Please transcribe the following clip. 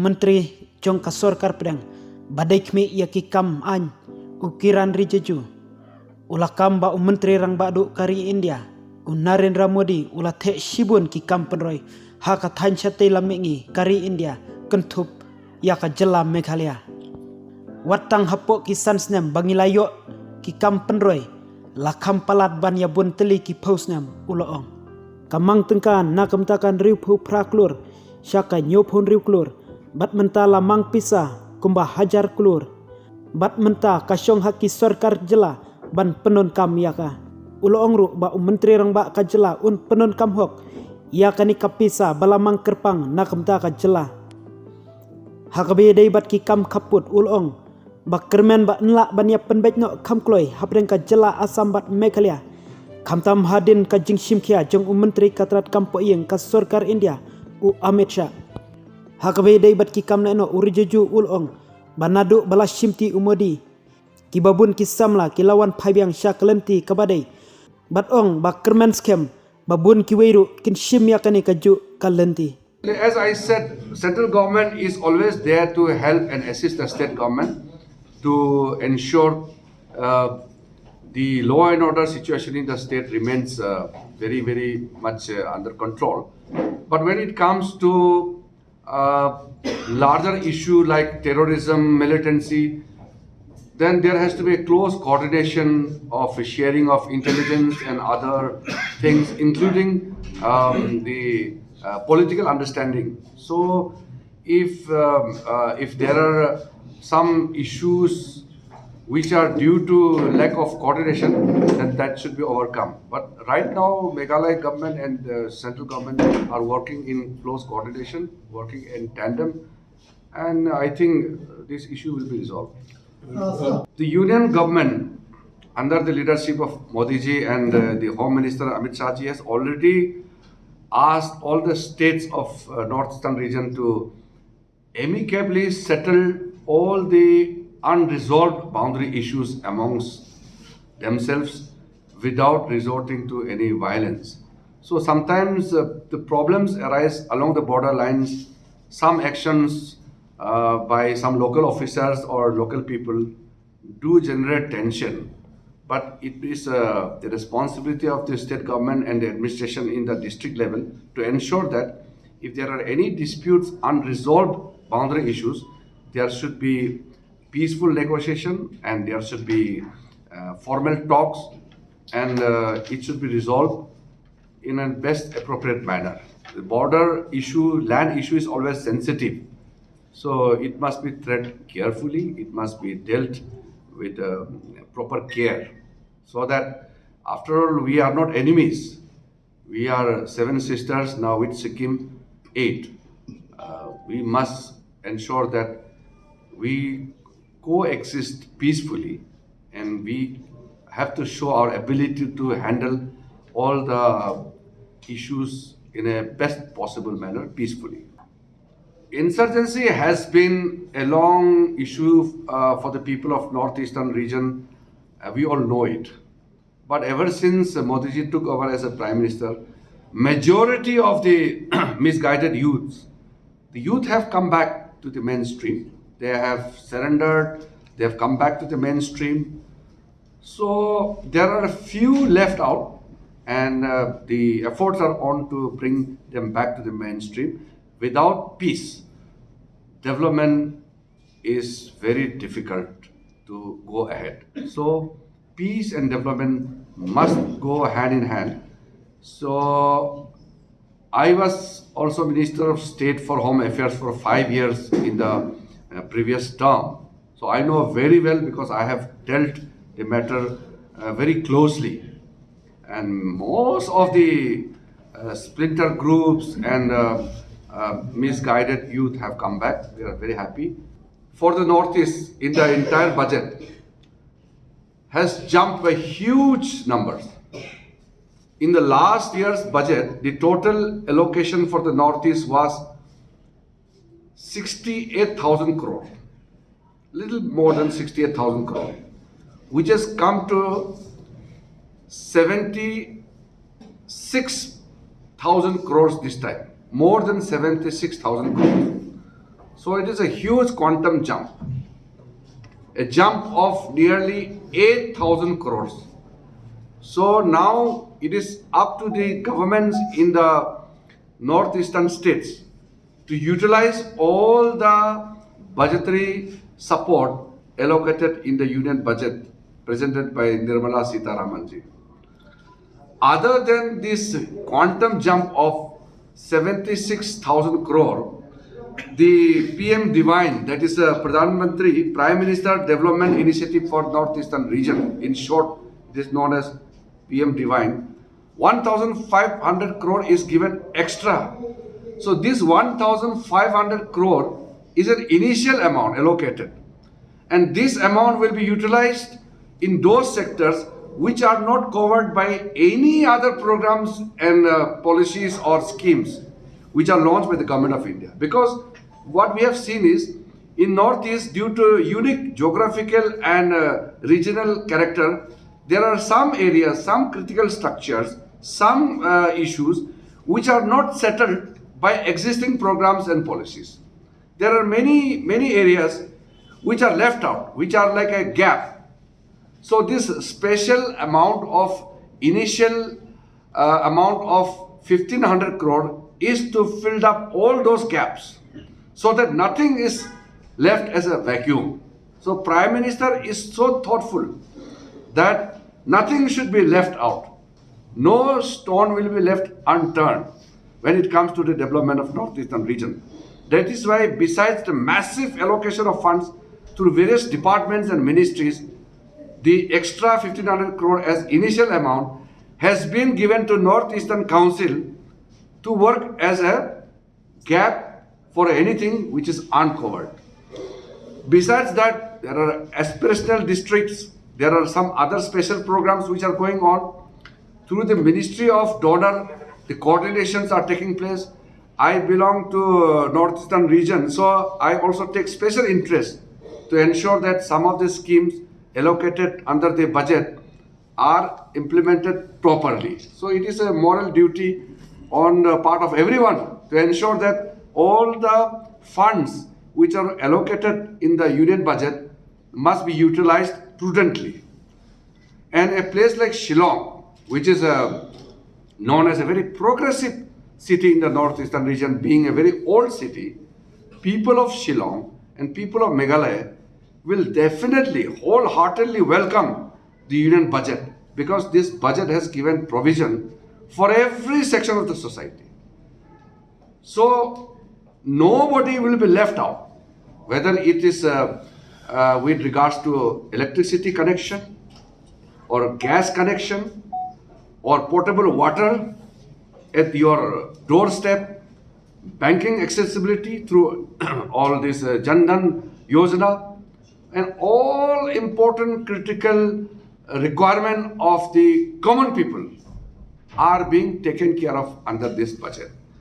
menteri jong ka sorkar pedang badai kmi ia ki kam an ukiran Rijuju ula kam ba menteri rang badu kari India Narendra Modi ula the Shibun ki kam penroi ha ka than chate lamingi kari India kentup ya ka jelam Meghalaya watang hapok ki sansnem bangilayo ki kam penroi lakam palat ban ya bun teli ki pausnam uloong kamang tengkan na kamtakan riu phu praklur syaka nyopun riu klur bat menta lamang pisa kumba hajar klur bat menta kasyong haki sorkar jela ban penon kam yaka uloong ru ba menteri rang ba ka jela un penon kam hok ya kani kapisa balamang kerpang na kamta ka jela hakabe dei bat ki kam kaput uloong ba kermen ba nla ban ya penbet no kam kloi hapreng ka jela asam bat Meghalaya kamtam hadin ka Jingsimkia jong menteri katrat kampo ieng ka sorkar India u Amit Shah hakabe dei bat ki kam no Rijuju ulong ba Naduh bala Shimti umodi ki babun ki Samla ki lawan Phai biang Shah kelenti kabadai bat ong ba kermen skem babun ki weiru kin shim yakani kaju kalenti. As I said, central government is always there to help and assist the state government to ensure the law and order situation in the state remains very, very much under control. But when it comes to larger issue like terrorism, militancy, then there has to be a close coordination of sharing of intelligence and other things, including the political understanding. So, if there are some issues which are due to lack of coordination, then that should be overcome. But right now, Meghalaya government and central government are working in close coordination, working in tandem, and I think this issue will be resolved. The union government, under the leadership of Modi ji and the Home Minister Amit Shah ji, has already asked all the states of Northeastern region to amicably settle all the unresolved boundary issues amongst themselves without resorting to any violence. So sometimes the problems arise along the border lines. Some actions by some local officers or local people do generate tension, but it is the responsibility of the state government and the administration in the district level to ensure that if there are any disputes, unresolved boundary issues, there should be peaceful negotiation and there should be formal talks, and it should be resolved in a best appropriate manner. The border issue, land issue is always sensitive, so it must be treated carefully, it must be dealt with proper care, so that after all we are not enemies. We are 7 sisters, now with Sikkim 8. We must ensure that we coexist peacefully, and we have to show our ability to handle all the issues in a best possible manner peacefully. Insurgency has been a long issue for the people of Northeastern region. We all know it. But ever since Modi ji took over as a Prime Minister, majority of the misguided youths, the youth have come back to the mainstream. They have surrendered, they have come back to the mainstream. So there are a few left out, and the efforts are on to bring them back to the mainstream. Without peace, development is very difficult to go ahead. So peace and development must go hand in hand. So I was also Minister of State for Home Affairs for 5 years in the previous term. So I know very well, because I have dealt the matter very closely. And most of the splinter groups and misguided youth have come back. We are very happy. For the Northeast, in the entire budget, has jumped by huge numbers. In the last year's budget, the total allocation for the Northeast was 68,000 crore, little more than 68,000 crore, which has come to 76,000 crores this time, more than 76,000 crores. So it is a huge quantum jump, a jump of nearly 8,000 crores. So now it is up to the governments in the northeastern states to utilize all the budgetary support allocated in the union budget presented by Nirmala Sitharamanji. Other than this quantum jump of 76,000 crore, the PM Divine, that is Pradhan Mantri, Prime Minister Development Initiative for Northeastern Region, in short, it is known as PM Divine, 1,500 crore is given extra. So this 1,500 crore is an initial amount allocated. And this amount will be utilized in those sectors which are not covered by any other programs and policies or schemes which are launched by the government of India. Because what we have seen is, in Northeast, due to unique geographical and regional character, there are some areas, some critical structures, some issues which are not settled by existing programs and policies. There are many areas which are left out, which are like a gap. So this special amount of initial amount of 1,500 crore is to fill up all those gaps so that nothing is left as a vacuum. So Prime Minister is so thoughtful that nothing should be left out. No stone will be left unturned when it comes to the development of Northeastern region. That is why, besides the massive allocation of funds through various departments and ministries, the extra 1,500 crore as initial amount has been given to Northeastern Council to work as a gap for anything which is uncovered. Besides that, there are aspirational districts, there are some other special programs which are going on. Through the Ministry of Donor, the coordinations are taking place. I belong to Northeastern region, so I also take special interest to ensure that some of the schemes allocated under the budget are implemented properly. So it is a moral duty on the part of everyone to ensure that all the funds which are allocated in the union budget must be utilized prudently. And a place like Shillong, which is known as a very progressive city in the northeastern region, being a very old city, people of Shillong and people of Meghalaya will definitely wholeheartedly welcome the union budget, because this budget has given provision for every section of the society. So nobody will be left out, whether it is with regards to electricity connection or gas connection or potable water at your doorstep, banking accessibility through all this Jan Dhan Yojana, and all important critical requirement of the common people are being taken care of under this budget.